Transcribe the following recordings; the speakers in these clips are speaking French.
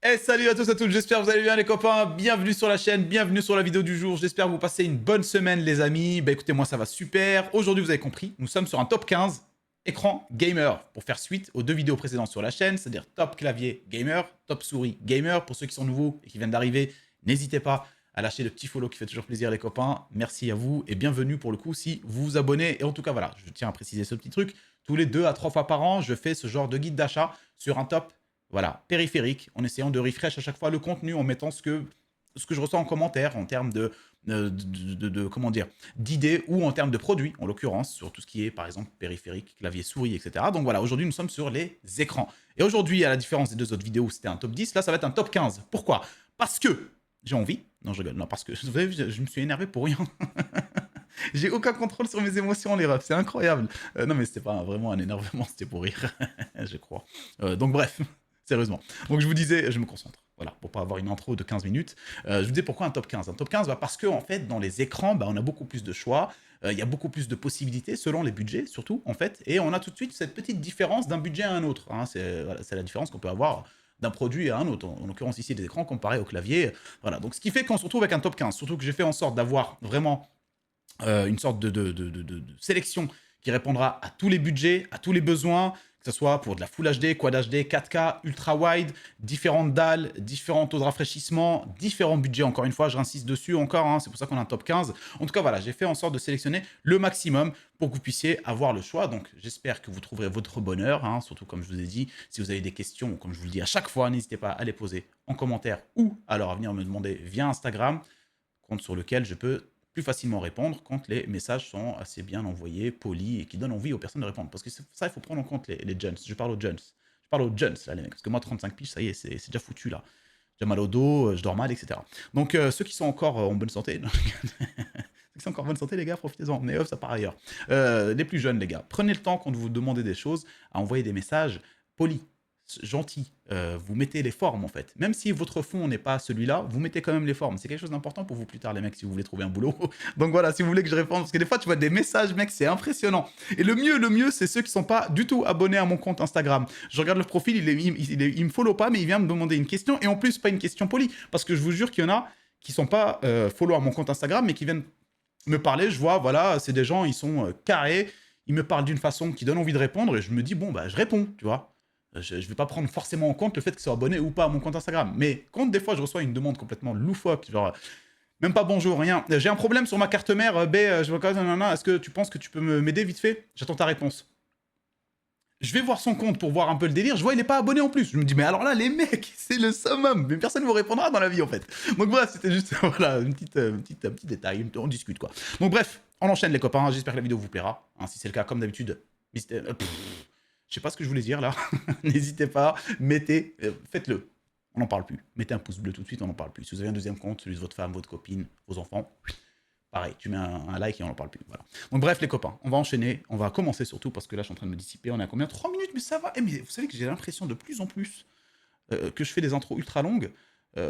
Et salut à tous et à toutes, j'espère que vous allez bien les copains, bienvenue sur la chaîne, bienvenue sur la vidéo du jour, j'espère que vous passez une bonne semaine les amis. Bah écoutez, moi ça va super, aujourd'hui vous avez compris, nous sommes sur un top 15 écran gamer, pour faire suite aux deux vidéos précédentes sur la chaîne, c'est-à-dire top clavier gamer, top souris gamer. Pour ceux qui sont nouveaux et qui viennent d'arriver, n'hésitez pas à lâcher le petit follow qui fait toujours plaisir les copains, merci à vous et bienvenue pour le coup si vous vous abonnez. Et en tout cas voilà, je tiens à préciser ce petit truc, tous les 2 à 3 fois par an, je fais ce genre de guide d'achat sur un top voilà, périphérique, en essayant de refresh à chaque fois le contenu, en mettant ce que je ressens en commentaire, en termes comment dire, d'idées ou en termes de produits, en l'occurrence, sur tout ce qui est, par exemple, périphérique, clavier, souris, etc. Donc voilà, aujourd'hui, nous sommes sur les écrans. Et aujourd'hui, à la différence des deux autres vidéos où c'était un top 10, là, ça va être un top 15. Pourquoi? Parce que j'ai envie. Non, je rigole. Non, parce que, vous avez vu, je me suis énervé pour rien. J'ai aucun contrôle sur mes émotions, les refs, c'est incroyable. Non, mais c'était pas vraiment un énervement, c'était pour rire, je crois. Donc bref, sérieusement. Donc je vous disais, je me concentre, voilà, pour pas avoir une intro de 15 minutes. Je vous disais pourquoi un top 15. Un top 15, bah, parce que en fait, dans les écrans, bah, on a beaucoup plus de choix, il y a beaucoup plus de possibilités, selon les budgets, surtout, en fait, et on a tout de suite cette petite différence d'un budget à un autre. Hein. C'est voilà, la différence qu'on peut avoir d'un produit à un autre, en l'occurrence ici des écrans comparés au clavier. Voilà, donc ce qui fait qu'on se retrouve avec un top 15, surtout que j'ai fait en sorte d'avoir vraiment une sorte de sélection qui répondra à tous les budgets, à tous les besoins, que ce soit pour de la Full HD, Quad HD, 4K, Ultra Wide, différentes dalles, différents taux de rafraîchissement, différents budgets, encore une fois, je réinsiste dessus encore, hein, c'est pour ça qu'on a un top 15. En tout cas, voilà, j'ai fait en sorte de sélectionner le maximum pour que vous puissiez avoir le choix. Donc, j'espère que vous trouverez votre bonheur, hein, surtout comme je vous ai dit, si vous avez des questions, comme je vous le dis à chaque fois, n'hésitez pas à les poser en commentaire ou alors à venir me demander via Instagram, compte sur lequel je peux plus facilement répondre quand les messages sont assez bien envoyés, polis et qui donnent envie aux personnes de répondre. Parce que ça, il faut prendre en compte les jeunes. Je parle aux jeunes. Je parle aux jeunes, là, les mecs. Parce que moi, 35 piges, ça y est, c'est déjà foutu, là. J'ai mal au dos, je dors mal, etc. Donc, ceux qui sont encore en bonne santé, ceux qui sont encore en bonne santé, les gars, profitez-en. Mais ça part ailleurs. Les plus jeunes, les gars, prenez le temps, quand vous demandez des choses, à envoyer des messages polis, gentil, vous mettez les formes en fait. Même si votre fond n'est pas celui-là, vous mettez quand même les formes. C'est quelque chose d'important pour vous plus tard les mecs si vous voulez trouver un boulot. Donc voilà, si vous voulez que je réponde, parce que des fois tu vois des messages mec, c'est impressionnant. Et le mieux, c'est ceux qui sont pas du tout abonnés à mon compte Instagram. Je regarde le profil, il me follow pas, mais il vient me demander une question, et en plus pas une question polie, parce que je vous jure qu'il y en a qui sont pas follow à mon compte Instagram, mais qui viennent me parler, je vois, voilà, c'est des gens, ils sont carrés, ils me parlent d'une façon qui donne envie de répondre, et je me dis, bon, bah je réponds, tu vois. Je ne vais pas prendre forcément en compte le fait qu'ils soient abonnés ou pas à mon compte Instagram. Mais quand des fois je reçois une demande complètement loufoque, genre même pas bonjour, rien. J'ai un problème sur ma carte mère, je vois est-ce que tu penses que tu peux m'aider vite fait? J'attends ta réponse. Je vais voir son compte pour voir un peu le délire. Je vois il n'est pas abonné en plus. Je me dis mais alors là les mecs, c'est le summum. Mais personne ne vous répondra dans la vie en fait. Donc voilà, c'était juste voilà un petit détail. On discute quoi. Donc bref, on enchaîne les copains. J'espère que la vidéo vous plaira. Hein, si c'est le cas, comme d'habitude, je sais pas ce que je voulais dire là. N'hésitez pas, mettez, faites-le. On n'en parle plus. Mettez un pouce bleu tout de suite, on n'en parle plus. Si vous avez un deuxième compte, celui de votre femme, votre copine, vos enfants, pareil, tu mets un like et on n'en parle plus. Voilà. Donc bref les copains, on va enchaîner, on va commencer surtout parce que là je suis en train de me dissiper. On est à combien? 3 minutes, mais ça va. Mais vous savez que j'ai l'impression de plus en plus que je fais des intros ultra longues.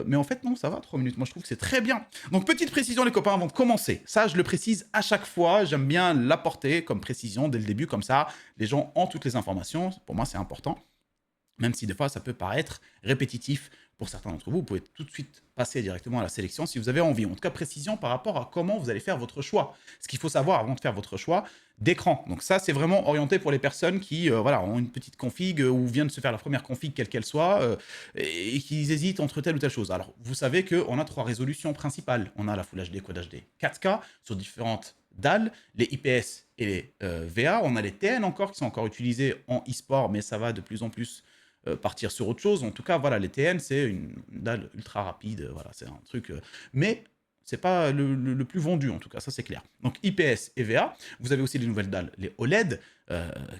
Mais en fait, non, ça va, 3 minutes. Moi, je trouve que c'est très bien. Donc, petite précision, les copains, avant de commencer. Ça, je le précise à chaque fois. J'aime bien l'apporter comme précision dès le début, comme ça, les gens ont toutes les informations. Pour moi, c'est important. Même si des fois, ça peut paraître répétitif pour certains d'entre vous. Vous pouvez tout de suite passer directement à la sélection si vous avez envie. En tout cas, précision par rapport à comment vous allez faire votre choix. Ce qu'il faut savoir avant de faire votre choix d'écran. Donc ça, c'est vraiment orienté pour les personnes qui voilà, ont une petite config ou viennent de se faire la première config, quelle qu'elle soit, et qui hésitent entre telle ou telle chose. Alors, vous savez qu'on a 3 résolutions principales. On a la Full HD, Quad HD, 4K sur différentes dalles, les IPS et les VA. On a les TN encore qui sont encore utilisés en e-sport, mais ça va de plus en plus partir sur autre chose. En tout cas, voilà, les TN, c'est une dalle ultra rapide, voilà, c'est un truc... mais c'est pas le plus vendu, en tout cas, ça c'est clair. Donc IPS et VA, vous avez aussi les nouvelles dalles, les OLED,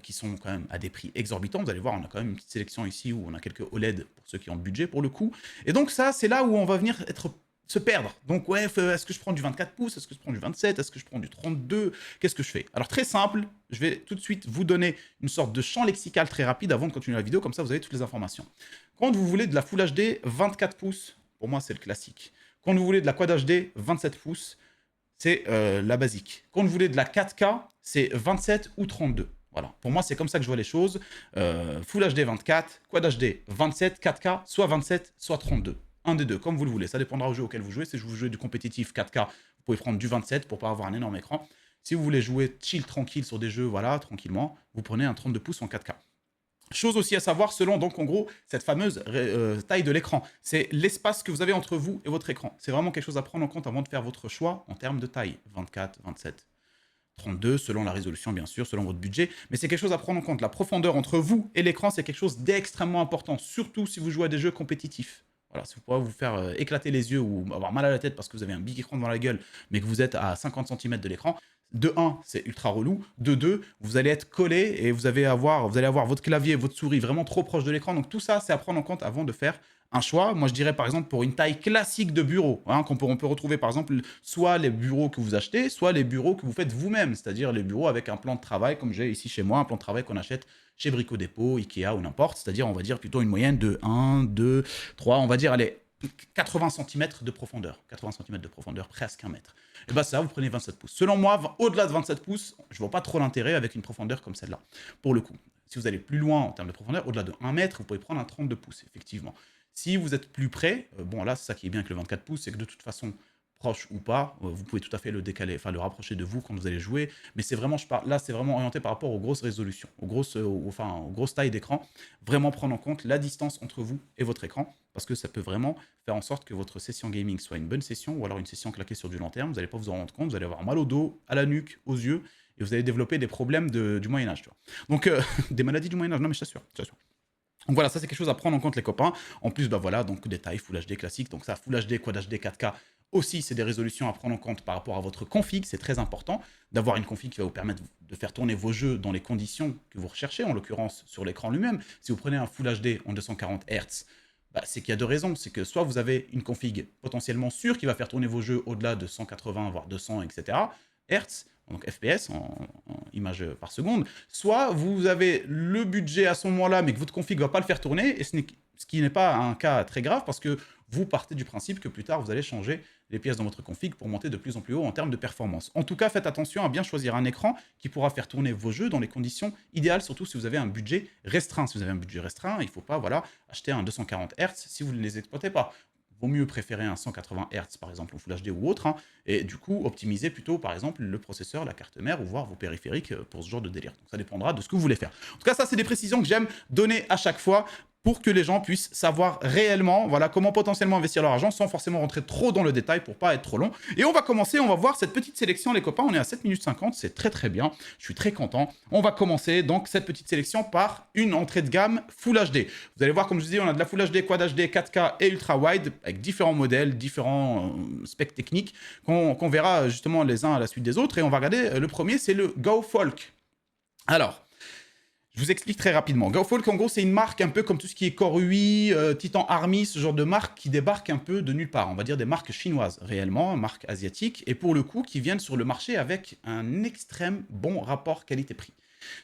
qui sont quand même à des prix exorbitants. Vous allez voir, on a quand même une petite sélection ici où on a quelques OLED pour ceux qui ont le budget, pour le coup. Et donc ça, c'est là où on va venir se perdre. Donc ouais, est-ce que je prends du 24 pouces? Est-ce que je prends du 27? Est-ce que je prends du 32? Qu'est-ce que je fais? Alors très simple, je vais tout de suite vous donner une sorte de champ lexical très rapide avant de continuer la vidéo, comme ça vous avez toutes les informations. Quand vous voulez de la Full HD 24 pouces, pour moi c'est le classique. Quand vous voulez de la Quad HD 27 pouces, c'est la basique. Quand vous voulez de la 4K, c'est 27 ou 32. Voilà, pour moi, c'est comme ça que je vois les choses. Full HD 24, Quad HD 27, 4K, soit 27, soit 32. Un des deux, comme vous le voulez. Ça dépendra au jeu auquel vous jouez. Si vous jouez du compétitif 4K, vous pouvez prendre du 27 pour pas avoir un énorme écran. Si vous voulez jouer chill, tranquille sur des jeux, voilà, tranquillement, vous prenez un 32 pouces en 4K. Chose aussi à savoir, selon donc en gros cette fameuse taille de l'écran, c'est l'espace que vous avez entre vous et votre écran. C'est vraiment quelque chose à prendre en compte avant de faire votre choix en termes de taille. 24, 27, 32, selon la résolution bien sûr, selon votre budget. Mais c'est quelque chose à prendre en compte. La profondeur entre vous et l'écran, c'est quelque chose d'extrêmement important, surtout si vous jouez à des jeux compétitifs. Voilà, si vous pouvez vous faire éclater les yeux ou avoir mal à la tête parce que vous avez un big écran devant la gueule, mais que vous êtes à 50 cm de l'écran, de 1, c'est ultra relou. De 2, vous allez être collé et vous allez avoir votre clavier et votre souris vraiment trop proche de l'écran. Donc tout ça, c'est à prendre en compte avant de faire un choix. Moi, je dirais par exemple pour une taille classique de bureau, hein, on peut retrouver par exemple soit les bureaux que vous achetez, soit les bureaux que vous faites vous-même, c'est-à-dire les bureaux avec un plan de travail comme j'ai ici chez moi, un plan de travail qu'on achète chez Brico Dépôt, Ikea ou n'importe, c'est-à-dire on va dire plutôt une moyenne de 1, 2, 3, on va dire allez, 80 cm de profondeur. 80 cm de profondeur, presque 1 mètre. Et bien ça, vous prenez 27 pouces. Selon moi, au-delà de 27 pouces, je ne vois pas trop l'intérêt avec une profondeur comme celle-là. Pour le coup, si vous allez plus loin en termes de profondeur, au-delà de 1 mètre, vous pouvez prendre un 32 pouces, effectivement. Si vous êtes plus près, bon là, c'est ça qui est bien avec le 24 pouces, c'est que de toute façon, proche ou pas, vous pouvez tout à fait le décaler, enfin le rapprocher de vous quand vous allez jouer. Mais c'est vraiment, là, c'est vraiment orienté par rapport aux grosses résolutions, aux grosses tailles d'écran. Vraiment prendre en compte la distance entre vous et votre écran, parce que ça peut vraiment faire en sorte que votre session gaming soit une bonne session, ou alors une session claquée sur du long terme. Vous n'allez pas vous en rendre compte, vous allez avoir mal au dos, à la nuque, aux yeux, et vous allez développer des problèmes du Moyen-Âge. Donc, des maladies du Moyen-Âge, non mais je t'assure. Donc voilà, ça c'est quelque chose à prendre en compte les copains. En plus, bah voilà, donc des tailles Full HD classiques, donc ça, Full HD, Quad HD, 4K, aussi c'est des résolutions à prendre en compte par rapport à votre config, c'est très important d'avoir une config qui va vous permettre de faire tourner vos jeux dans les conditions que vous recherchez, en l'occurrence sur l'écran lui-même. Si vous prenez un Full HD en 240 Hz, bah, c'est qu'il y a deux raisons, c'est que soit vous avez une config potentiellement sûre qui va faire tourner vos jeux au-delà de 180, voire 200, etc. Hz, donc FPS, en images par seconde, soit vous avez le budget à ce moment-là, mais que votre config ne va pas le faire tourner, et ce qui n'est pas un cas très grave, parce que vous partez du principe que plus tard, vous allez changer les pièces dans votre config pour monter de plus en plus haut en termes de performance. En tout cas, faites attention à bien choisir un écran qui pourra faire tourner vos jeux dans les conditions idéales, surtout si vous avez un budget restreint. Si vous avez un budget restreint, il ne faut pas acheter un 240 Hz si vous ne les exploitez pas. Vaut mieux préférer un 180 Hz par exemple en Full HD ou autre, et du coup optimiser plutôt par exemple le processeur, la carte mère ou voir vos périphériques pour ce genre de délire. Donc ça dépendra de ce que vous voulez faire. En tout cas, ça c'est des précisions que j'aime donner à chaque fois pour que les gens puissent savoir réellement comment potentiellement investir leur argent sans forcément rentrer trop dans le détail pour pas être trop long. Et on va commencer, on va voir cette petite sélection les copains, on est à 7 minutes 50, c'est très très bien, je suis très content. On va commencer donc cette petite sélection par une entrée de gamme Full HD. Vous allez voir, comme je vous dis, on a de la Full HD, Quad HD, 4K et Ultra Wide avec différents modèles, différents specs techniques qu'on verra justement les uns à la suite des autres. Et on va regarder, le premier c'est le GoFolk. Alors, je vous explique très rapidement. GoFolk, en gros, c'est une marque un peu comme tout ce qui est Core UI, Titan Army, ce genre de marque qui débarque un peu de nulle part. On va dire des marques chinoises, réellement, marques asiatiques, et pour le coup, qui viennent sur le marché avec un extrême bon rapport qualité-prix.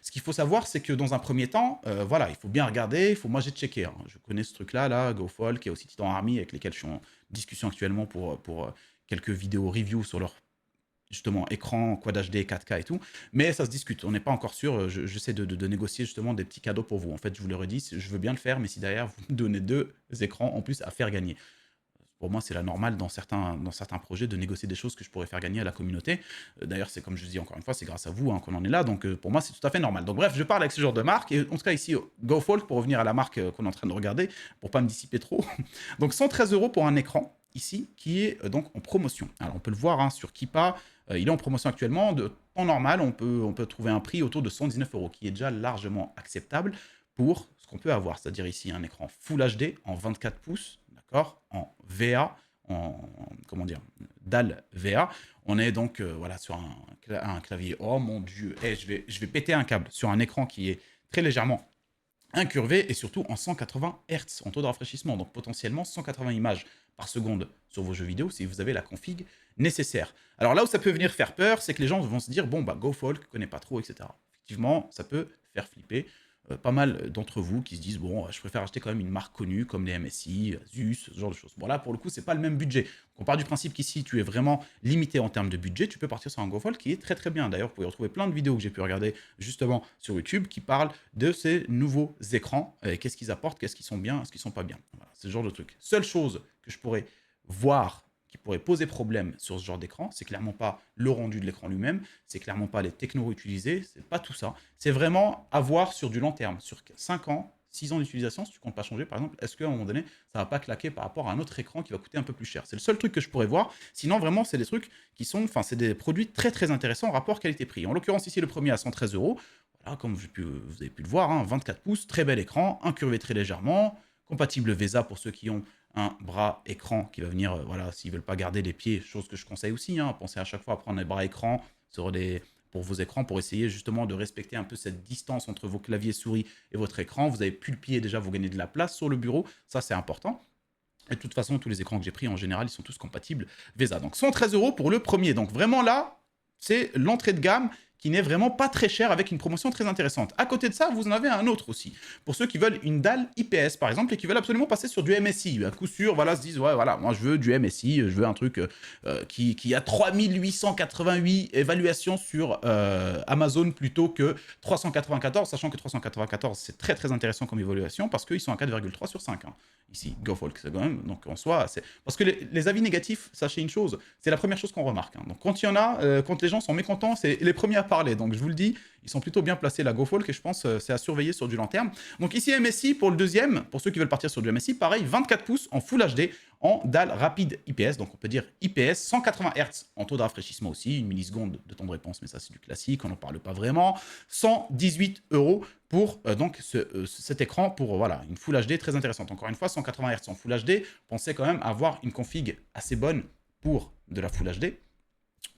Ce qu'il faut savoir, c'est que dans un premier temps, il faut bien regarder, moi j'ai checké. Hein. Je connais ce truc-là, GoFolk, et aussi Titan Army, avec lesquels je suis en discussion actuellement pour quelques vidéos review sur leur justement écran, Quad HD, 4K et tout, mais ça se discute, on n'est pas encore sûr, j'essaie de négocier justement des petits cadeaux pour vous. En fait, je vous le redis, je veux bien le faire, mais si derrière vous me donnez 2 écrans en plus à faire gagner. Pour moi, c'est la normale dans certains projets de négocier des choses que je pourrais faire gagner à la communauté. D'ailleurs, c'est comme je dis encore une fois, c'est grâce à vous qu'on en est là, donc pour moi, c'est tout à fait normal. Donc bref, je parle avec ce genre de marque, et en tout cas ici, GoFolk, pour revenir à la marque qu'on est en train de regarder, pour pas me dissiper trop. Donc 113 € pour un écran, ici, qui est donc en promotion. Alors on peut le voir sur Keepa, il est en promotion actuellement. De temps normal, on peut trouver un prix autour de 119 €, qui est déjà largement acceptable pour ce qu'on peut avoir. C'est-à-dire ici un écran Full HD en 24 pouces, d'accord, en VA, DAL VA. On est donc sur un clavier. Oh mon Dieu, je vais péter un câble sur un écran qui est très légèrement incurvé et surtout en 180 Hz en taux de rafraîchissement. Donc potentiellement 180 images par seconde sur vos jeux vidéo si vous avez la config nécessaire. Alors là où ça peut venir faire peur, c'est que les gens vont se dire, bon, GoFolk, je connais pas trop, etc. Effectivement, ça peut faire flipper. pas mal d'entre vous qui se disent, bon, je préfère acheter quand même une marque connue comme les MSI, Asus, ce genre de choses. Bon, là, pour le coup, c'est pas le même budget. On part du principe qu'ici, tu es vraiment limité en termes de budget. Tu peux partir sur un GoFold qui est très très bien. D'ailleurs, vous pouvez retrouver plein de vidéos que j'ai pu regarder justement sur YouTube qui parlent de ces nouveaux écrans. Qu'est-ce qu'ils apportent, qu'est-ce qu'ils sont bien, ce qu'ils sont pas bien. Voilà, c'est ce genre de truc. Seule chose que je pourrais voir qui pourrait poser problème sur ce genre d'écran, c'est clairement pas le rendu de l'écran lui-même, c'est clairement pas les technos utilisés, c'est pas tout ça. C'est vraiment à voir sur du long terme, sur 5 ans, 6 ans d'utilisation, si tu comptes pas changer, par exemple, est-ce qu'à un moment donné, ça va pas claquer par rapport à un autre écran qui va coûter un peu plus cher? C'est le seul truc que je pourrais voir. Sinon, vraiment, c'est des trucs qui sont, enfin, c'est des produits très très intéressants en rapport qualité-prix. En l'occurrence, ici, le premier à 113 euros. Voilà, comme vous avez pu le voir, hein, 24 pouces, très bel écran, incurvé très légèrement, compatible VESA pour ceux qui ont un bras écran qui va venir, voilà, s'ils veulent pas garder les pieds, chose que je conseille aussi, hein, pensez à chaque fois à prendre les bras écran pour vos écrans, pour essayer justement de respecter un peu cette distance entre vos claviers souris et votre écran. Vous avez plus le pied déjà, vous gagnez de la place sur le bureau, ça c'est important. Et de toute façon, tous les écrans que j'ai pris en général, ils sont tous compatibles VESA. Donc 113 euros pour le premier. Donc vraiment là, c'est l'entrée de gamme qui n'est vraiment pas très cher avec une promotion très intéressante. À côté de ça, vous en avez un autre aussi. Pour ceux qui veulent une dalle IPS, par exemple, et qui veulent absolument passer sur du MSI. À coup sûr, voilà, se disent, ouais, voilà, moi je veux du MSI, je veux un truc qui a 3888 évaluations sur Amazon plutôt que 394, sachant que 394, c'est très très intéressant comme évaluation parce qu'ils sont à 4,3 sur 5. Hein. Ici, GoFolk, c'est quand même, donc en soi, c'est... Parce que les avis négatifs, sachez une chose, c'est la première chose qu'on remarque. Hein. Donc quand il y en a, quand les gens sont mécontents, c'est les premiers à parler. Donc je vous le dis, ils sont plutôt bien placés, la GoFolk, et je pense c'est à surveiller sur du long terme. Donc ici, MSI, pour le deuxième, pour ceux qui veulent partir sur du MSI, pareil, 24 pouces en Full HD, en dalle rapide IPS, donc on peut dire IPS, 180 Hz en taux de rafraîchissement aussi, une milliseconde de temps de réponse, mais ça c'est du classique, on n'en parle pas vraiment. 118 euros pour donc cet écran pour voilà, une Full HD très intéressante. Encore une fois, 180 Hz en Full HD, pensez quand même avoir une config assez bonne pour de la Full HD.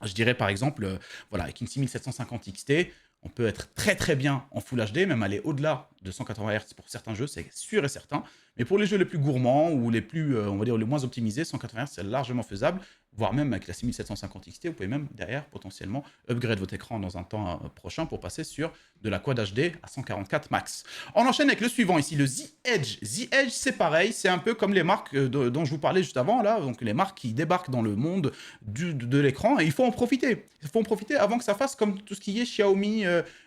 Je dirais par exemple, voilà, avec une 6750 XT, on peut être très très bien en Full HD, même aller au-delà de 180 Hz pour certains jeux, c'est sûr et certain. Mais pour les jeux les plus gourmands ou les plus, on va dire, les moins optimisés, 180 Hz, c'est largement faisable, voire même avec la 6750 XT, vous pouvez même derrière potentiellement upgrade votre écran dans un temps prochain pour passer sur de la Quad HD à 144 max. On enchaîne avec le suivant ici, le The Edge. The Edge, c'est pareil, c'est un peu comme les marques dont je vous parlais juste avant, là, donc les marques qui débarquent dans le monde de l'écran, et il faut en profiter. Il faut en profiter avant que ça fasse comme tout ce qui est Xiaomi,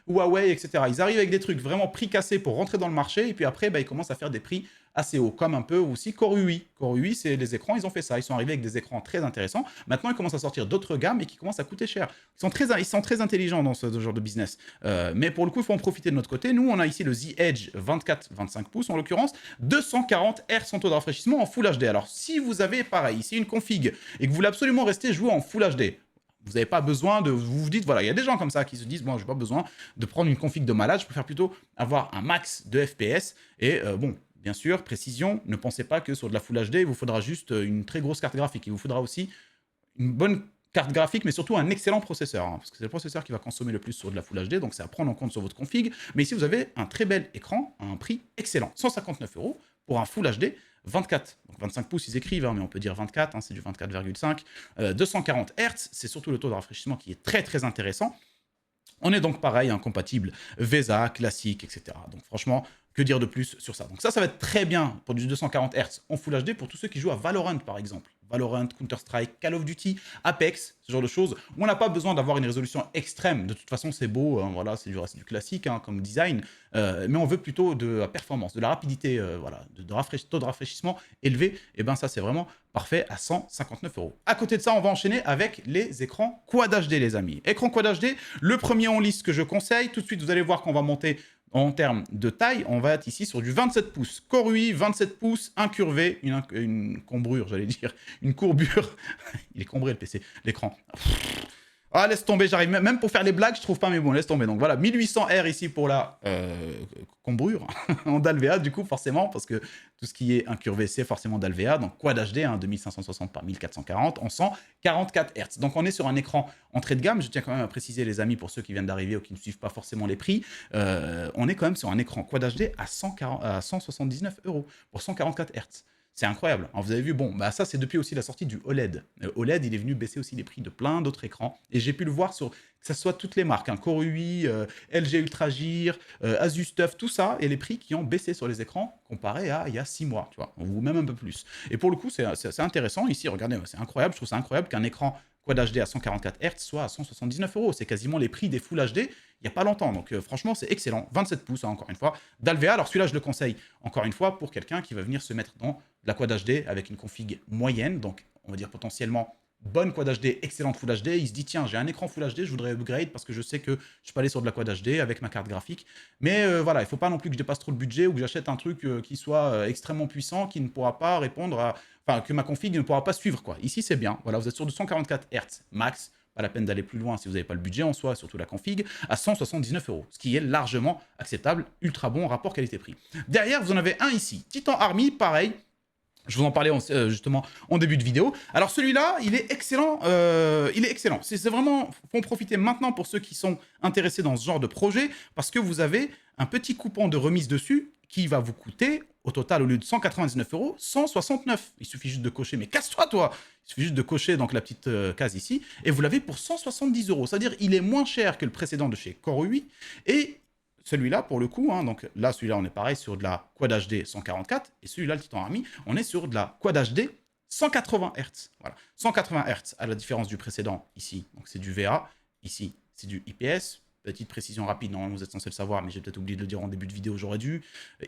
Huawei, etc. Ils arrivent avec des trucs vraiment prix cassés pour rentrer dans le marché, et puis après, bah, ils commencent à faire des prix assez hauts, comme un peu aussi Core UI. Core UI, c'est les écrans, ils ont fait ça. Ils sont arrivés avec des écrans très intéressants. Maintenant, ils commencent à sortir d'autres gammes et qui commencent à coûter cher. Ils sont très intelligents dans ce genre de business. Mais pour le coup, il faut en profiter de notre côté. Nous, on a ici le The Edge 24-25 pouces, en l'occurrence, 240 Hz en taux de rafraîchissement en Full HD. Alors, si vous avez, pareil, ici une config et que vous voulez absolument rester jouer en Full HD, vous n'avez pas besoin de... Vous vous dites, voilà, il y a des gens comme ça qui se disent, bon, je n'ai pas besoin de prendre une config de malade, je préfère plutôt avoir un max de FPS. Et bon, bien sûr, précision, ne pensez pas que sur de la Full HD, il vous faudra juste une très grosse carte graphique. Il vous faudra aussi une bonne carte graphique, mais surtout un excellent processeur, hein, parce que c'est le processeur qui va consommer le plus sur de la Full HD, donc c'est à prendre en compte sur votre config. Mais ici, vous avez un très bel écran à un prix excellent, 159 € pour un Full HD 24. Donc 25 pouces, ils écrivent, hein, mais on peut dire 24, hein, c'est du 24,5. 240 Hz, c'est surtout le taux de rafraîchissement qui est très très intéressant. On est donc pareil, hein, compatible VESA, classique, etc. Donc franchement, que dire de plus sur ça? Donc ça va être très bien pour du 240 Hz en Full HD pour tous ceux qui jouent à Valorant par exemple. Valorant, Counter-Strike, Call of Duty, Apex, ce genre de choses, où on n'a pas besoin d'avoir une résolution extrême. De toute façon, c'est beau, hein, voilà, c'est du classique hein, comme design, mais on veut plutôt de la performance, de la rapidité, voilà, taux de rafraîchissement élevé. Et bien ça, c'est vraiment parfait à 159 €. À côté de ça, on va enchaîner avec les écrans Quad HD, les amis. Écran Quad HD, le premier en liste que je conseille. Tout de suite, vous allez voir qu'on va monter en termes de taille, on va être ici sur du 27 pouces. Core UI, 27 pouces, incurvé, une combrure, j'allais dire, une courbure. Il est combré le PC, l'écran. Ah, laisse tomber, j'arrive même pour faire les blagues, je trouve pas mes mots, laisse tomber. Donc voilà, 1800R ici pour la combrure en DALVA, du coup, forcément, parce que tout ce qui est incurvé, c'est forcément DALVA. Donc Quad HD, hein, 2560 par 1440 en 144 Hz. Donc on est sur un écran entrée de gamme. Je tiens quand même à préciser, les amis, pour ceux qui viennent d'arriver ou qui ne suivent pas forcément les prix, on est quand même sur un écran Quad HD à 179 € pour 144 Hz. C'est incroyable. Alors, vous avez vu, bon, bah ça, c'est depuis aussi la sortie du OLED. OLED, il est venu baisser aussi les prix de plein d'autres écrans. Et j'ai pu le voir sur, que ce soit toutes les marques, hein, Core UI, LG Ultragear, Asus TUF, tout ça, et les prix qui ont baissé sur les écrans comparé à il y a 6 mois, tu vois, ou même un peu plus. Et pour le coup, c'est intéressant. Ici, regardez, c'est incroyable. Je trouve ça incroyable qu'un écran Quad HD à 144 Hz soit à 179 euros. C'est quasiment les prix des Full HD il n'y a pas longtemps. Donc franchement, c'est excellent. 27 pouces, hein, encore une fois, d'Alvea. Alors celui-là, je le conseille, encore une fois, pour quelqu'un qui va venir se mettre dans la Quad HD avec une config moyenne. Donc, on va dire potentiellement bonne Quad HD, excellente Full HD. Il se dit, tiens, j'ai un écran Full HD, je voudrais upgrade parce que je sais que je peux aller sur de la Quad HD avec ma carte graphique. Mais voilà, il ne faut pas non plus que je dépasse trop le budget ou que j'achète un truc qui soit extrêmement puissant, qui ne pourra pas répondre à... Enfin, que ma config ne pourra pas suivre, quoi. Ici, c'est bien. Voilà, vous êtes sur 244 Hz max. Pas la peine d'aller plus loin si vous n'avez pas le budget en soi, surtout la config, à 179 euros, ce qui est largement acceptable, ultra bon rapport qualité-prix. Derrière, vous en avez un ici, Titan Army, pareil. Je vous en parlais justement en début de vidéo. Alors celui-là, il est excellent. C'est vraiment, faut en profiter maintenant pour ceux qui sont intéressés dans ce genre de projet, parce que vous avez un petit coupon de remise dessus qui va vous coûter, au total, au lieu de 199 euros, 169. Il suffit juste de cocher, mais casse-toi toi. Il suffit juste de cocher donc la petite case ici, et vous l'avez pour 170 euros. C'est-à-dire il est moins cher que le précédent de chez Core UI, et celui-là, pour le coup, hein, donc là, celui-là, on est pareil sur de la Quad HD 144, et celui-là, le Titan Army, on est sur de la Quad HD 180 Hz. Voilà, 180 Hz, à la différence du précédent, ici, donc c'est du VA, ici, c'est du IPS. Petite précision rapide, normalement vous êtes censé le savoir, mais j'ai peut-être oublié de le dire en début de vidéo, j'aurais dû.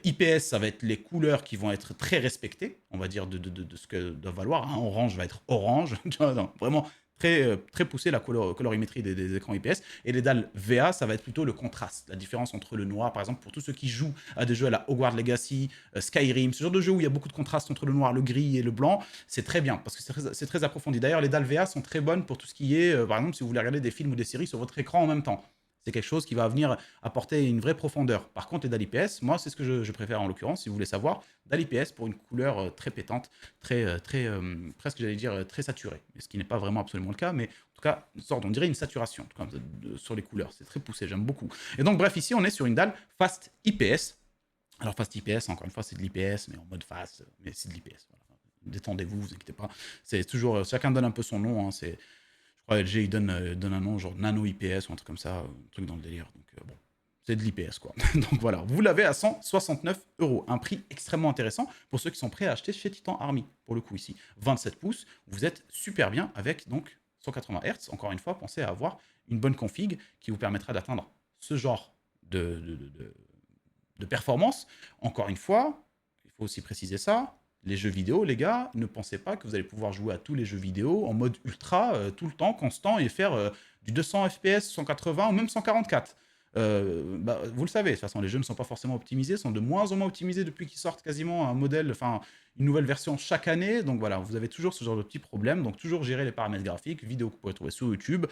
IPS, ça va être les couleurs qui vont être très respectées, on va dire, de ce que doivent valoir. Hein. Orange va être orange, non, vraiment très poussé la colorimétrie des écrans IPS. Et les dalles VA, ça va être plutôt le contraste, la différence entre le noir, par exemple, pour tous ceux qui jouent à des jeux à la Hogwarts Legacy, Skyrim, ce genre de jeu où il y a beaucoup de contraste entre le noir, le gris et le blanc, c'est très bien, parce que c'est très approfondi. D'ailleurs, les dalles VA sont très bonnes pour tout ce qui est, par exemple, si vous voulez regarder des films ou des séries sur votre écran en même temps. C'est quelque chose qui va venir apporter une vraie profondeur. Par contre, les dalles IPS, moi, c'est ce que je préfère en l'occurrence, si vous voulez savoir. Dalles IPS pour une couleur très pétante, presque, j'allais dire, très saturée. Ce qui n'est pas vraiment absolument le cas, mais en tout cas, une sorte, on dirait une saturation en tout cas, sur les couleurs. C'est très poussé, j'aime beaucoup. Et donc, bref, ici, on est sur une dalle Fast IPS. Alors, Fast IPS, encore une fois, c'est de l'IPS, mais en mode fast, mais c'est de l'IPS. Voilà. Détendez-vous, vous inquiétez pas. C'est toujours, chacun donne un peu son nom, hein, c'est... LG, il donne un nom, genre Nano IPS ou un truc comme ça, un truc dans le délire. Donc, bon, c'est de l'IPS, quoi. Donc voilà, vous l'avez à 169 euros. Un prix extrêmement intéressant pour ceux qui sont prêts à acheter chez Titan Army. Pour le coup, ici, 27 pouces, vous êtes super bien avec donc 180 Hz. Encore une fois, pensez à avoir une bonne config qui vous permettra d'atteindre ce genre de performance. Encore une fois, il faut aussi préciser ça. Les jeux vidéo, les gars, ne pensez pas que vous allez pouvoir jouer à tous les jeux vidéo en mode ultra, tout le temps, constant, et faire du 200 FPS, 180 ou même 144. Vous le savez, de toute façon, les jeux ne sont pas forcément optimisés, sont de moins en moins optimisés depuis qu'ils sortent quasiment un modèle, enfin, une nouvelle version chaque année. Donc voilà, vous avez toujours ce genre de petits problèmes. Donc toujours gérer les paramètres graphiques, vidéos que vous pouvez trouver sur YouTube,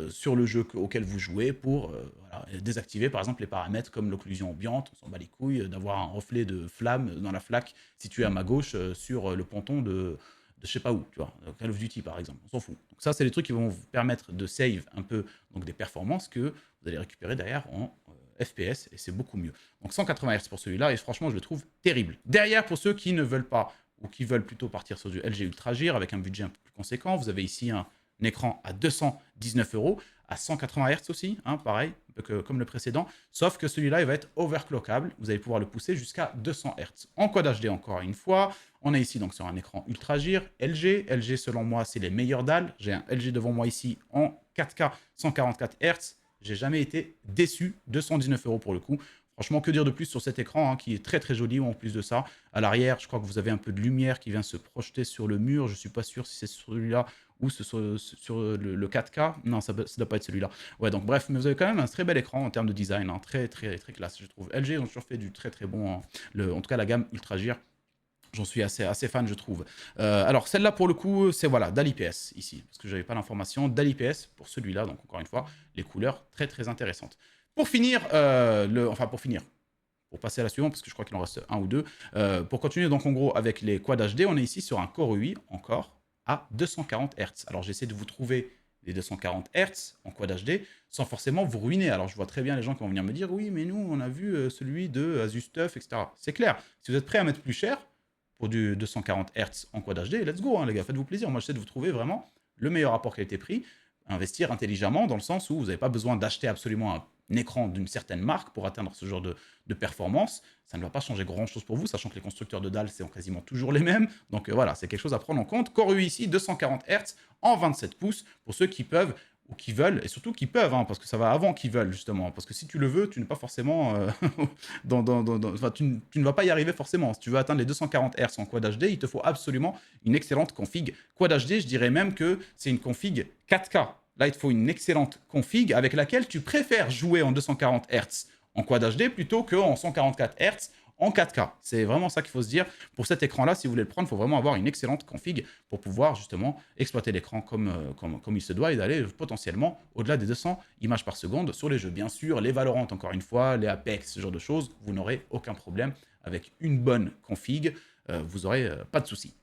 sur le jeu auquel vous jouez, pour voilà, désactiver par exemple les paramètres comme l'occlusion ambiante. On s'en bat les couilles d'avoir un reflet de flamme dans la flaque située à ma gauche sur le ponton de je sais pas où, tu vois, Call of Duty par exemple, on s'en fout. Donc ça, c'est des trucs qui vont vous permettre de save un peu donc des performances que vous allez récupérer derrière en FPS, et c'est beaucoup mieux. Donc 180 Hz pour celui-là, et franchement, je le trouve terrible. Derrière, pour ceux qui ne veulent pas, ou qui veulent plutôt partir sur du LG Ultragear avec un budget un peu plus conséquent, vous avez ici un écran à 219 euros, à 180 Hz aussi, hein, pareil, comme le précédent, sauf que celui-là, il va être overclockable, vous allez pouvoir le pousser jusqu'à 200 Hz. En Quad HD, encore une fois, on est ici donc sur un écran Ultragear, LG. LG, selon moi, c'est les meilleures dalles. J'ai un LG devant moi ici en 4K 144 Hz. J'ai jamais été déçu, 219 euros pour le coup. Franchement, que dire de plus sur cet écran, hein, qui est très très joli. En plus de ça, à l'arrière, je crois que vous avez un peu de lumière qui vient se projeter sur le mur. Je suis pas sûr si c'est celui-là ou sur le 4K. Non, ça doit pas être celui-là. Ouais, donc bref, mais vous avez quand même un très bel écran en termes de design, hein, très classe, je trouve. LG ont toujours fait du très bon, hein, en tout cas la gamme Ultragear. J'en suis assez fan, je trouve. Alors, celle-là, pour le coup, c'est voilà, DAL IPS, ici, parce que je n'avais pas l'information. DAL IPS, pour celui-là, donc encore une fois, les couleurs très intéressantes. Pour finir, pour passer à la suivante, parce que je crois qu'il en reste un ou deux. Pour continuer, donc en gros, avec les Quad HD, on est ici sur un Core UI, encore, à 240 Hz. Alors, j'essaie de vous trouver les 240 Hz en Quad HD, sans forcément vous ruiner. Alors, je vois très bien les gens qui vont venir me dire, oui, mais nous, on a vu celui de Asus TUF, etc. C'est clair, si vous êtes prêt à mettre plus cher, pour du 240 Hz en Quad HD, let's go, hein, les gars, faites-vous plaisir. Moi, j'essaie de vous trouver vraiment le meilleur rapport qualité-prix, investir intelligemment dans le sens où vous n'avez pas besoin d'acheter absolument un écran d'une certaine marque pour atteindre ce genre de performance. Ça ne va pas changer grand-chose pour vous, sachant que les constructeurs de dalles, c'est quasiment toujours les mêmes. Donc voilà, c'est quelque chose à prendre en compte. Core UI ici, 240 Hz en 27 pouces, pour ceux qui peuvent ou qui veulent, et surtout qui peuvent, hein, parce que ça va avant qu'ils veulent, justement. Parce que si tu le veux, tu n'es pas forcément... enfin, tu ne vas pas y arriver forcément. Si tu veux atteindre les 240 Hz en Quad HD, il te faut absolument une excellente config. Quad HD, je dirais même que c'est une config 4K. Là, il te faut une excellente config avec laquelle tu préfères jouer en 240 Hz en Quad HD plutôt qu'en 144 Hz en 4K. C'est vraiment ça qu'il faut se dire. Pour cet écran-là, si vous voulez le prendre, il faut vraiment avoir une excellente config pour pouvoir justement exploiter l'écran comme il se doit et d'aller potentiellement au-delà des 200 images par seconde sur les jeux. Bien sûr, les Valorant, encore une fois, les Apex, ce genre de choses, vous n'aurez aucun problème. Avec une bonne config, vous n'aurez pas de soucis.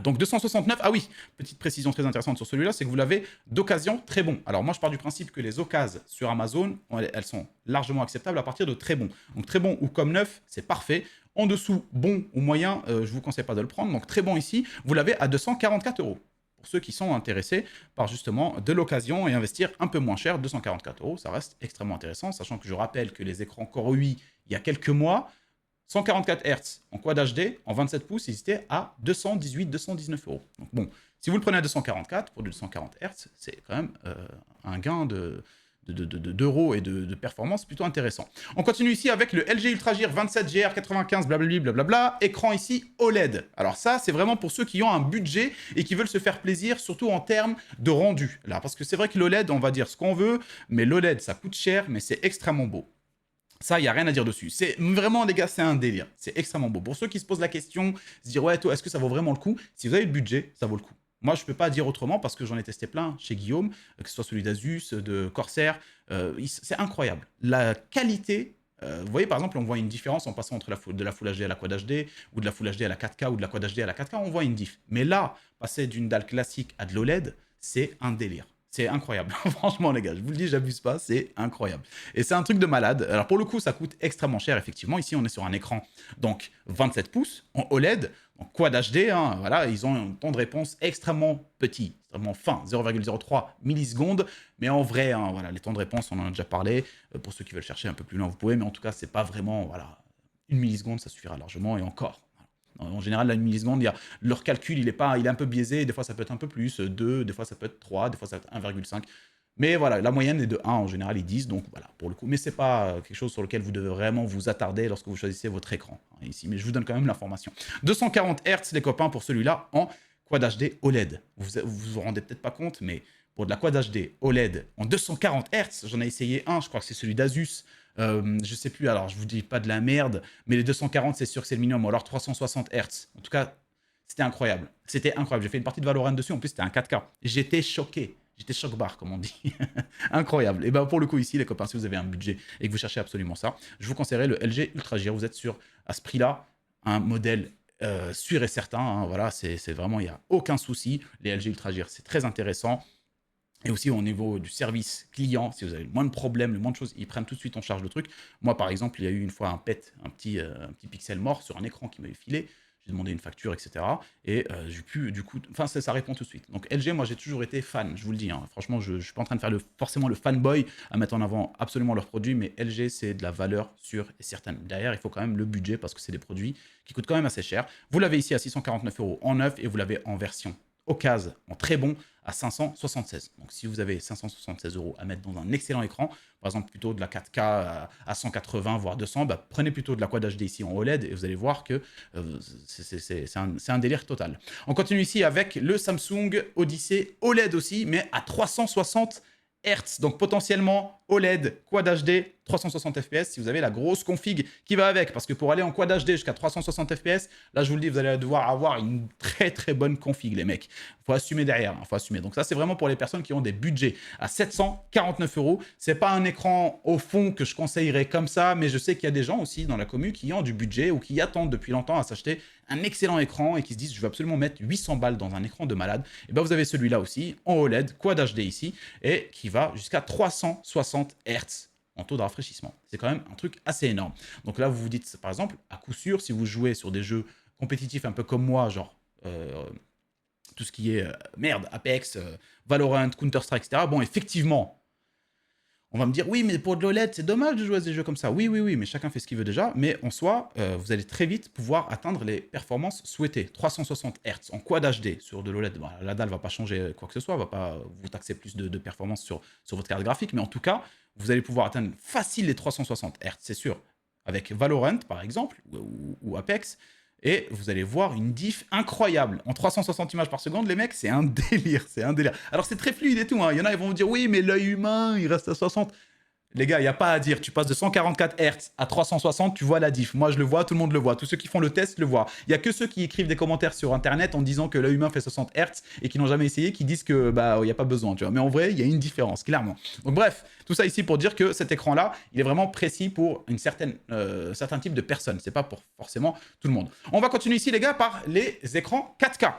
Donc 269, ah oui, petite précision très intéressante sur celui-là, c'est que vous l'avez d'occasion très bon. Alors moi je pars du principe que les occasions sur Amazon, elles sont largement acceptables à partir de très bon. Donc très bon ou comme neuf, c'est parfait. En dessous, bon ou moyen, je ne vous conseille pas de le prendre. Donc très bon ici, vous l'avez à 244 €. Pour ceux qui sont intéressés par justement de l'occasion et investir un peu moins cher, 244 €, ça reste extrêmement intéressant, sachant que je rappelle que les écrans Core UI, il y a quelques mois, 144 Hz en Quad HD, en 27 pouces, ils étaient à 218-219 €. Donc bon, si vous le prenez à 244 pour du 240 Hz, c'est quand même un gain d'euros et de performance plutôt intéressant. On continue ici avec le LG Ultra Gear 27 GR95, blablabla, écran ici OLED. Alors ça, c'est vraiment pour ceux qui ont un budget et qui veulent se faire plaisir, surtout en termes de rendu. Là, parce que c'est vrai que l'OLED, on va dire ce qu'on veut, mais l'OLED, ça coûte cher, mais c'est extrêmement beau. Ça, il n'y a rien à dire dessus. C'est vraiment, les gars, c'est un délire. C'est extrêmement beau. Pour ceux qui se posent la question, se dire, ouais, toi, est-ce que ça vaut vraiment le coup? Si vous avez le budget, ça vaut le coup. Moi, je ne peux pas dire autrement parce que j'en ai testé plein chez Guillaume, que ce soit celui d'Asus, de Corsair. C'est incroyable. La qualité, vous voyez, par exemple, on voit une différence en passant entre de la Full HD à la Quad HD, ou de la Full HD à la 4K, ou de la Quad HD à la 4K, on voit une diff. Mais là, passer d'une dalle classique à de l'OLED, c'est un délire. C'est incroyable. Franchement, les gars, je vous le dis, j'abuse pas, c'est incroyable. Et c'est un truc de malade. Alors, pour le coup, ça coûte extrêmement cher, effectivement. Ici, on est sur un écran, donc 27 pouces, en OLED, en Quad HD. Hein, voilà, ils ont un temps de réponse extrêmement petit, extrêmement fin, 0,03 millisecondes. Mais en vrai, hein, voilà, les temps de réponse, on en a déjà parlé. Pour ceux qui veulent chercher un peu plus loin, vous pouvez. Mais en tout cas, c'est pas vraiment, voilà, une milliseconde, ça suffira largement, et encore. En général, la milliseconde, leur calcul, il est un peu biaisé. Des fois, ça peut être un peu plus, 2, des fois, ça peut être 3, des fois, ça peut être 1,5. Mais voilà, la moyenne est de 1 en général, ils disent. Donc voilà, pour le coup. Mais ce n'est pas quelque chose sur lequel vous devez vraiment vous attarder lorsque vous choisissez votre écran. Hein, ici, mais je vous donne quand même l'information. 240 Hz, les copains, pour celui-là, en Quad HD OLED. Vous rendez peut-être pas compte, mais pour de la Quad HD OLED en 240 Hz, j'en ai essayé un, je crois que c'est celui d'Asus. Je sais plus, alors je vous dis pas de la merde, mais les 240, c'est sûr que c'est le minimum, ou alors 360 Hz. En tout cas, c'était incroyable. C'était incroyable. J'ai fait une partie de Valorant dessus, en plus, c'était un 4K. J'étais choqué. J'étais choc-barre, comme on dit. Incroyable. Et bien, pour le coup, ici, les copains, si vous avez un budget et que vous cherchez absolument ça, je vous conseillerais le LG Ultra Gear. Vous êtes sur, à ce prix-là, un modèle sûr et certain. Hein, voilà, c'est vraiment, il n'y a aucun souci. Les LG Ultra Gear, c'est très intéressant. Et aussi au niveau du service client, si vous avez le moins de problèmes, le moins de choses, ils prennent tout de suite en charge le truc. Moi, par exemple, il y a eu une fois un PET, un petit pixel mort sur un écran qui m'avait filé. J'ai demandé une facture, etc. Et j'ai pu, du coup, enfin, ça répond tout de suite. Donc LG, moi, j'ai toujours été fan, je vous le dis. Hein. Franchement, je ne suis pas en train de faire forcément le fanboy à mettre en avant absolument leurs produits, mais LG, c'est de la valeur sûre et certaine. Derrière, il faut quand même le budget parce que c'est des produits qui coûtent quand même assez cher. Vous l'avez ici à 649 € en neuf et vous l'avez en version occasion, en très bon, à 576. Donc si vous avez 576 € à mettre dans un excellent écran, par exemple plutôt de la 4K à 180 voire 200, bah, prenez plutôt de la Quad HD ici en OLED et vous allez voir que c'est un délire total. On continue ici avec le Samsung Odyssey OLED aussi, mais à 360 Hz, donc potentiellement OLED, Quad HD, 360 fps si vous avez la grosse config qui va avec, parce que pour aller en Quad HD jusqu'à 360 fps, là je vous le dis, vous allez devoir avoir une très très bonne config, les mecs. Il faut assumer derrière, il faut assumer. Donc ça c'est vraiment pour les personnes qui ont des budgets à 749 €. C'est pas un écran au fond que je conseillerais comme ça, mais je sais qu'il y a des gens aussi dans la commu qui ont du budget ou qui attendent depuis longtemps à s'acheter un excellent écran et qui se disent je vais absolument mettre 800 balles dans un écran de malade. Et bien vous avez celui-là aussi en OLED, Quad HD ici, et qui va jusqu'à 360 Hz en taux de rafraîchissement. C'est quand même un truc assez énorme. Donc là, vous vous dites, par exemple, à coup sûr, si vous jouez sur des jeux compétitifs un peu comme moi, genre tout ce qui est merde, Apex, Valorant, Counter-Strike, etc. Bon, effectivement, on va me dire, oui, mais pour de l'OLED, c'est dommage de jouer à des jeux comme ça. Oui, oui, oui, mais chacun fait ce qu'il veut déjà. Mais en soi, vous allez très vite pouvoir atteindre les performances souhaitées. 360 Hz en Quad HD sur de l'OLED. Bon, la dalle ne va pas changer quoi que ce soit, va pas vous taxer plus de performance sur votre carte graphique. Mais en tout cas, vous allez pouvoir atteindre facile les 360 Hz, c'est sûr. Avec Valorant, par exemple, ou Apex. Et vous allez voir une diff incroyable. En 360 images par seconde, les mecs, c'est un délire, c'est un délire. Alors c'est très fluide et tout, hein. Il y en a, ils vont vous dire, oui, mais l'œil humain, il reste à 60. Les gars, il n'y a pas à dire. Tu passes de 144 Hz à 360, tu vois la diff. Moi, je le vois, tout le monde le voit. Tous ceux qui font le test le voient. Il n'y a que ceux qui écrivent des commentaires sur Internet en disant que l'œil humain fait 60 Hz et qui n'ont jamais essayé, qui disent que bah il n'y a pas besoin, tu vois. Mais en vrai, il y a une différence, clairement. Donc bref, tout ça ici pour dire que cet écran-là, il est vraiment précis pour une certain type de personnes. C'est pas pour forcément tout le monde. On va continuer ici, les gars, par les écrans 4K.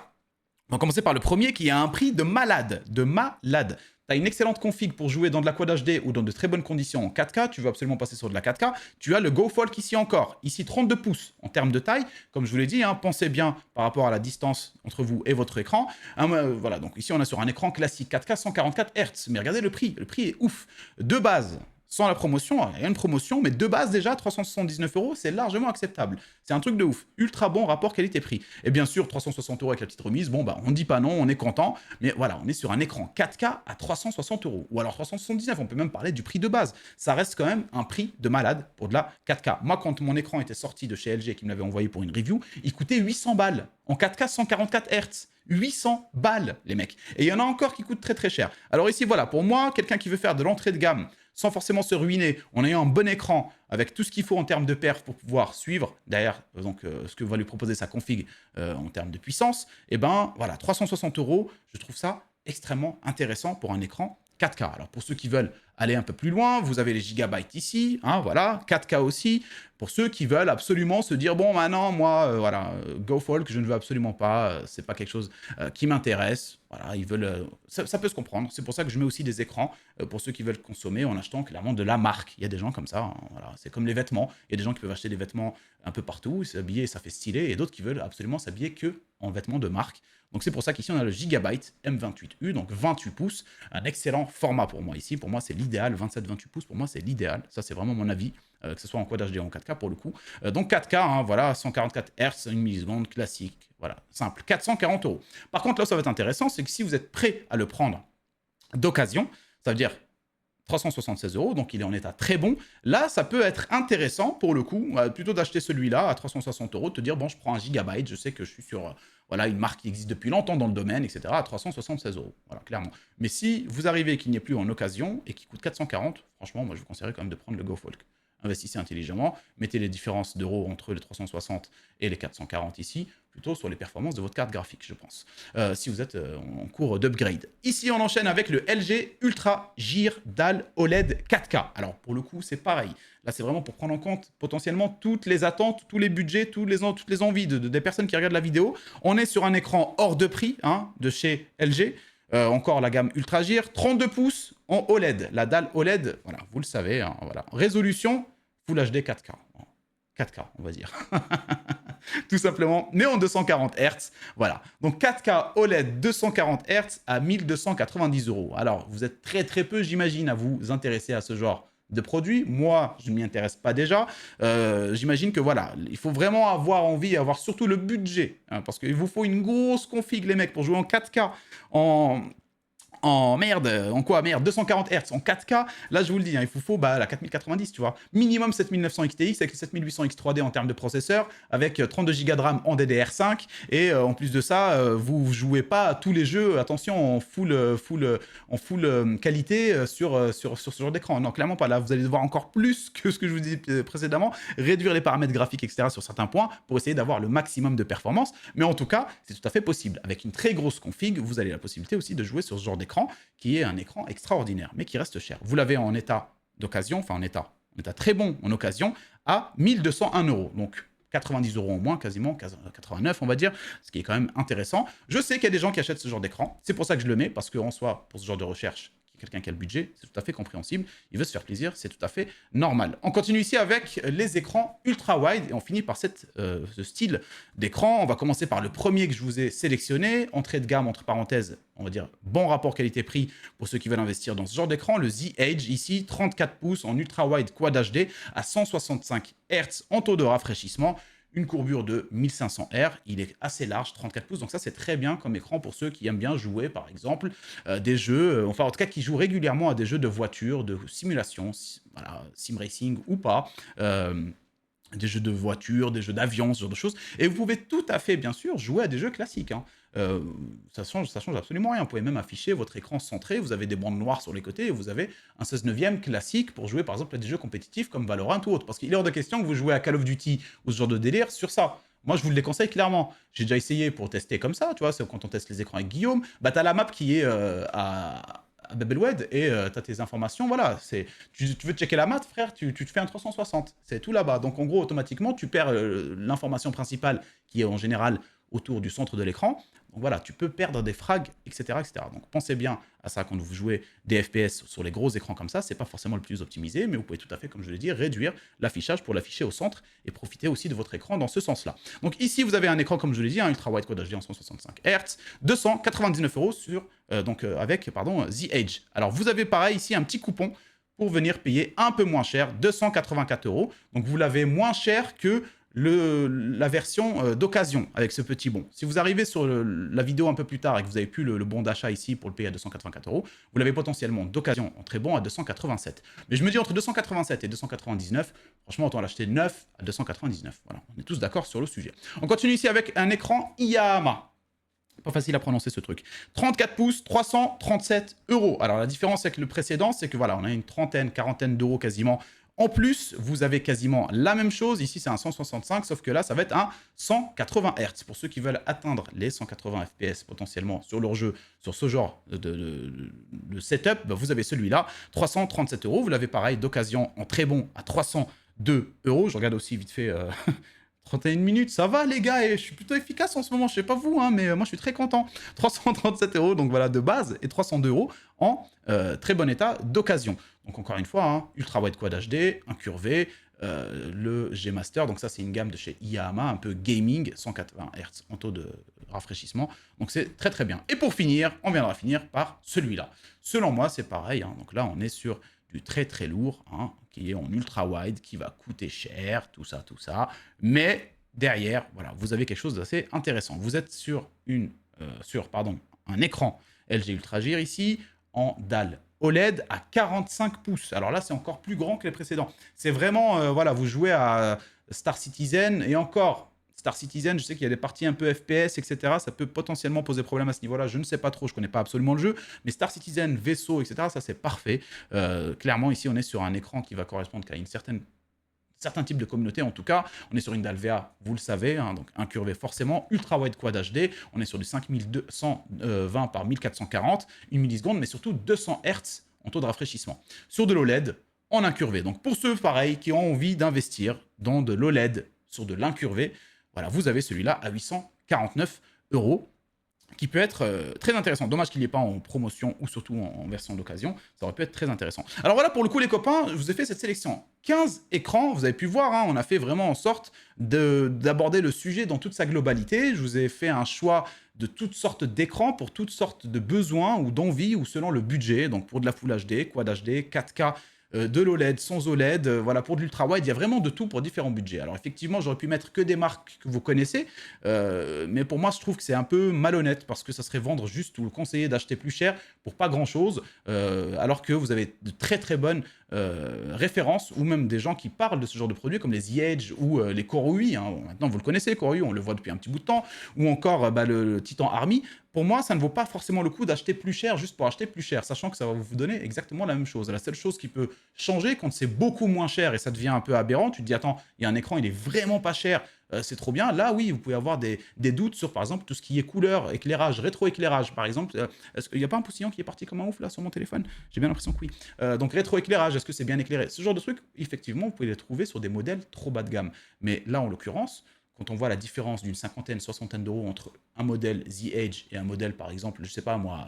On va commencer par le premier qui a un prix de malade. De malade. Tu as une excellente config pour jouer dans de la Quad HD ou dans de très bonnes conditions en 4K. Tu veux absolument passer sur de la 4K. Tu as le GoFolk ici encore. Ici, 32 pouces en termes de taille. Comme je vous l'ai dit, hein, pensez bien par rapport à la distance entre vous et votre écran. Voilà, donc ici, on est sur un écran classique 4K 144 Hz. Mais regardez le prix. Le prix est ouf. De base, sans la promotion, il y a une promotion, mais de base déjà, 379 €, c'est largement acceptable. C'est un truc de ouf. Ultra bon rapport qualité-prix. Et bien sûr, 360 € avec la petite remise, bon, bah, on dit pas non, on est content, mais voilà, on est sur un écran 4K à 360 €. Ou alors 379, on peut même parler du prix de base. Ça reste quand même un prix de malade pour de la 4K. Moi, quand mon écran était sorti de chez LG, qui me l'avait envoyé pour une review, il coûtait 800 balles en 4K 144 Hz. 800 balles, les mecs. Et il y en a encore qui coûtent très très cher. Alors ici, voilà, pour moi, quelqu'un qui veut faire de l'entrée de gamme sans forcément se ruiner, en ayant un bon écran, avec tout ce qu'il faut en termes de perf pour pouvoir suivre derrière ce que va lui proposer sa config en termes de puissance, et ben voilà, 360 €, je trouve ça extrêmement intéressant pour un écran 4K. Alors pour ceux qui veulent aller un peu plus loin, vous avez les gigabytes ici, hein, voilà, 4K aussi. Pour ceux qui veulent absolument se dire, bon, maintenant, moi, voilà, GoFolk, je ne veux absolument pas, c'est pas quelque chose qui m'intéresse. Voilà, ils veulent, ça peut se comprendre. C'est pour ça que je mets aussi des écrans pour ceux qui veulent consommer en achetant clairement de la marque. Il y a des gens comme ça, hein, voilà, c'est comme les vêtements. Il y a des gens qui peuvent acheter des vêtements un peu partout, s'habiller et ça fait stylé, et d'autres qui veulent absolument s'habiller que en vêtements de marque. Donc c'est pour ça qu'ici on a le Gigabyte M28U, donc 28 pouces, un excellent format pour moi. Ici, pour moi, c'est l'idéal, 27-28 pouces, pour moi, c'est l'idéal. Ça, c'est vraiment mon avis, que ce soit en Quad HD ou en 4K pour le coup. Donc 4K, hein, voilà, 144 Hz, 1 milliseconde, classique, voilà, simple, 440 €. Par contre, là où ça va être intéressant, c'est que si vous êtes prêt à le prendre d'occasion, ça veut dire 376 €, donc il est en état très bon. Là, ça peut être intéressant pour le coup, plutôt d'acheter celui-là à 360 €, de te dire, bon, je prends un Gigabyte, je sais que je suis sur voilà, une marque qui existe depuis longtemps dans le domaine, etc., à 376 €, voilà, clairement. Mais si vous arrivez qu'il n'y ait plus en occasion et qu'il coûte 440, franchement, moi, je vous conseillerais quand même de prendre le GoFolk. Investissez intelligemment, mettez les différences d'euros entre les 360 et les 440 ici, plutôt sur les performances de votre carte graphique, je pense, si vous êtes en cours d'upgrade. Ici, on enchaîne avec le LG Ultra Gear DAL OLED 4K. Alors, pour le coup, c'est pareil. Là, c'est vraiment pour prendre en compte potentiellement toutes les attentes, tous les budgets, toutes les envies des personnes qui regardent la vidéo. On est sur un écran hors de prix, hein, de chez LG. Encore la gamme Ultra Gear, 32 pouces en OLED. La dalle OLED, voilà, vous le savez, hein, voilà. Résolution Full HD 4K. 4K, on va dire. Tout simplement, mais en 240 Hz. Voilà. Donc 4K OLED 240 Hz à 1290 €. Alors, vous êtes très très peu, j'imagine, à vous intéresser à ce genre de produits. Moi, je ne m'y intéresse pas déjà. J'imagine que voilà, il faut vraiment avoir envie, avoir surtout le budget. Hein, parce qu'il vous faut une grosse config, les mecs, pour jouer en 4K, en 240 Hz, en 4K, là je vous le dis, hein, il vous faut la 4090, tu vois. Minimum 7900 XTX avec 7800 X3D en termes de processeur, avec 32 Go de RAM en DDR5, et en plus de ça, vous jouez pas tous les jeux, attention, en full qualité sur ce genre d'écran. Non, clairement pas. Là, vous allez devoir encore plus que ce que je vous disais précédemment, réduire les paramètres graphiques, etc. sur certains points, pour essayer d'avoir le maximum de performance. Mais en tout cas, c'est tout à fait possible. Avec une très grosse config, vous avez la possibilité aussi de jouer sur ce genre d'écran, qui est un écran extraordinaire, mais qui reste cher. Vous l'avez en état d'occasion, enfin en état très bon en occasion, à 1201 €. Donc 90 € en moins, quasiment 89 on va dire, ce qui est quand même intéressant. Je sais qu'il y a des gens qui achètent ce genre d'écran, c'est pour ça que je le mets, parce qu'en soi, pour ce genre de recherche, qui est quelqu'un qui a le budget, c'est tout à fait compréhensible. Il veut se faire plaisir, c'est tout à fait normal. On continue ici avec les écrans ultra-wide et on finit par ce style d'écran. On va commencer par le premier que je vous ai sélectionné. Entrée de gamme, entre parenthèses, on va dire bon rapport qualité-prix pour ceux qui veulent investir dans ce genre d'écran. Le Z Edge, ici, 34 pouces en ultra-wide Quad HD à 165 Hz en taux de rafraîchissement. Une courbure de 1500 R, il est assez large, 34 pouces, donc ça c'est très bien comme écran pour ceux qui aiment bien jouer par exemple des jeux, enfin en tout cas qui jouent régulièrement à des jeux de voiture, de simulation, voilà, sim racing ou pas, des jeux de voiture, des jeux d'avion, ce genre de choses. Et vous pouvez tout à fait, bien sûr, jouer à des jeux classiques. Hein. Ça change absolument rien. Vous pouvez même afficher votre écran centré, vous avez des bandes noires sur les côtés et vous avez un 16/9 classique pour jouer par exemple à des jeux compétitifs comme Valorant ou autre. Parce qu'il est hors de question que vous jouez à Call of Duty ou ce genre de délire sur ça. Moi, je vous le déconseille clairement. J'ai déjà essayé pour tester comme ça, tu vois, c'est quand on teste les écrans avec Guillaume, bah t'as la map qui est à Babelwed et tu as tes informations, voilà. Tu veux checker la map, frère, tu te fais un 360. C'est tout là-bas. Donc en gros, automatiquement, tu perds l'information principale qui est en général autour du centre de l'écran. Donc voilà, tu peux perdre des frags, etc., etc. Donc pensez bien à ça quand vous jouez des FPS sur les gros écrans comme ça. C'est pas forcément le plus optimisé, mais vous pouvez tout à fait, comme je l'ai dit, réduire l'affichage pour l'afficher au centre et profiter aussi de votre écran dans ce sens-là. Donc ici, vous avez un écran, comme je l'ai dit, un ultra wide Quad HD en 165 Hz, 299 € sur, avec The Edge. Alors vous avez pareil ici un petit coupon pour venir payer un peu moins cher, 284 €. Donc vous l'avez moins cher que la version d'occasion avec ce petit bon. Si vous arrivez sur la vidéo un peu plus tard et que vous n'avez plus le bon d'achat ici pour le payer à 284 €, vous l'avez potentiellement d'occasion en très bon à 287. Mais je me dis entre 287 et 299, franchement, autant l'acheter neuf à 299. Voilà, on est tous d'accord sur le sujet. On continue ici avec un écran IAMA. Pas facile à prononcer ce truc. 34 pouces, 337 €. Alors la différence avec le précédent, c'est que voilà, on a une trentaine, quarantaine d'euros quasiment. En plus, vous avez quasiment la même chose. Ici, c'est un 165, sauf que là, ça va être un 180 Hz. Pour ceux qui veulent atteindre les 180 FPS potentiellement sur leur jeu, sur ce genre de setup, bah, vous avez celui-là, 337 €. Vous l'avez pareil d'occasion en très bon à 302 €. Je regarde aussi vite fait 31 minutes, ça va les gars, et je suis plutôt efficace en ce moment, je sais pas vous, hein, mais moi je suis très content. 337 €, donc voilà, de base, et 302 € en très bon état d'occasion. Donc encore une fois, hein, Ultra Wide Quad HD, incurvé, le G-Master, donc ça c'est une gamme de chez IAMA, un peu gaming, 180 Hz en taux de rafraîchissement, donc c'est très très bien. Et pour finir, on viendra finir par celui-là. Selon moi, c'est pareil, hein, donc là on est sur du très très lourd, hein, qui est en ultra wide, qui va coûter cher, tout ça, mais derrière, voilà, vous avez quelque chose d'assez intéressant. Vous êtes sur un écran LG Ultra Gear ici, en dalle OLED à 45 pouces. Alors là, c'est encore plus grand que les précédents. C'est vraiment, voilà, vous jouez à Star Citizen, et encore, Star Citizen, je sais qu'il y a des parties un peu FPS, etc. Ça peut potentiellement poser problème à ce niveau-là. Je ne sais pas trop, je ne connais pas absolument le jeu. Mais Star Citizen, vaisseau, etc., ça c'est parfait. Clairement, ici, on est sur un écran qui va correspondre à une certain type de communauté. En tout cas, on est sur une dalle VA, vous le savez, hein, donc incurvé forcément, ultra wide Quad HD. On est sur du 5220 par 1440, 1 milliseconde, mais surtout 200 Hz en taux de rafraîchissement. Sur de l'OLED, en incurvé. Donc pour ceux, pareil, qui ont envie d'investir dans de l'OLED sur de l'incurvé, voilà, vous avez celui-là à 849 €, qui peut être très intéressant. Dommage qu'il n'y ait pas en promotion ou surtout en version d'occasion. Ça aurait pu être très intéressant. Alors voilà, pour le coup, les copains, je vous ai fait cette sélection. 15 écrans, vous avez pu voir, hein, on a fait vraiment en sorte d'aborder le sujet dans toute sa globalité. Je vous ai fait un choix de toutes sortes d'écrans pour toutes sortes de besoins ou d'envies ou selon le budget. Donc pour de la Full HD, Quad HD, 4K, de l'OLED, sans OLED, voilà, pour de l'ultra-wide, il y a vraiment de tout pour différents budgets. Alors effectivement, j'aurais pu mettre que des marques que vous connaissez, mais pour moi, je trouve que c'est un peu malhonnête, parce que ça serait vendre juste ou conseiller d'acheter plus cher pour pas grand-chose, alors que vous avez de très très bonnes références, ou même des gens qui parlent de ce genre de produits, comme les The Edge ou les Koroi, hein. Maintenant vous le connaissez, Koroi, on le voit depuis un petit bout de temps, ou encore le Titan Army. Pour moi, ça ne vaut pas forcément le coup d'acheter plus cher juste pour acheter plus cher, sachant que ça va vous donner exactement la même chose. La seule chose qui peut changer quand c'est beaucoup moins cher et ça devient un peu aberrant, tu te dis, attends, il y a un écran, il est vraiment pas cher, c'est trop bien. Là, oui, vous pouvez avoir des doutes sur, par exemple, tout ce qui est couleur, éclairage, rétroéclairage, par exemple. Est-ce qu'il n'y a pas un poussillon qui est parti comme un ouf, là, sur mon téléphone? J'ai bien l'impression que oui. Donc, rétroéclairage, est-ce que c'est bien éclairé? Ce genre de trucs, effectivement, vous pouvez les trouver sur des modèles trop bas de gamme. Mais là, en l'occurrence, quand on voit la différence d'une cinquantaine, soixantaine d'euros entre un modèle The Edge et un modèle, par exemple, je sais pas moi,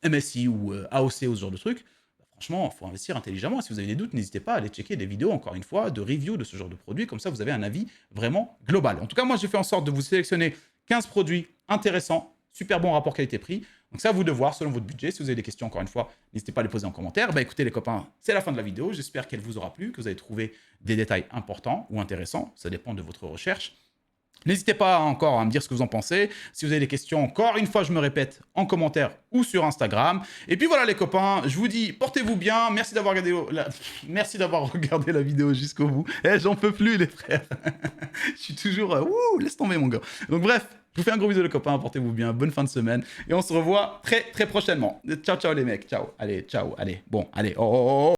MSI ou AOC ou ce genre de trucs, franchement, il faut investir intelligemment. Si vous avez des doutes, n'hésitez pas à aller checker des vidéos, encore une fois, de review de ce genre de produits. Comme ça, vous avez un avis vraiment global. En tout cas, moi, j'ai fait en sorte de vous sélectionner 15 produits intéressants, super bon rapport qualité-prix. Donc, c'est à vous de voir selon votre budget. Si vous avez des questions, encore une fois, n'hésitez pas à les poser en commentaire. Bah, écoutez, les copains, c'est la fin de la vidéo. J'espère qu'elle vous aura plu, que vous avez trouvé des détails importants ou intéressants. Ça dépend de votre recherche. N'hésitez pas encore à me dire ce que vous en pensez. Si vous avez des questions, encore une fois, je me répète, en commentaire ou sur Instagram. Et puis voilà les copains, je vous dis, portez-vous bien. Merci d'avoir regardé la vidéo jusqu'au bout. Eh, j'en peux plus les frères. Je suis toujours... laisse tomber mon gars. Donc bref, je vous fais un gros bisou les copains, portez-vous bien, bonne fin de semaine. Et on se revoit très très prochainement. Ciao ciao les mecs, ciao. Allez, ciao, allez, bon, allez, oh.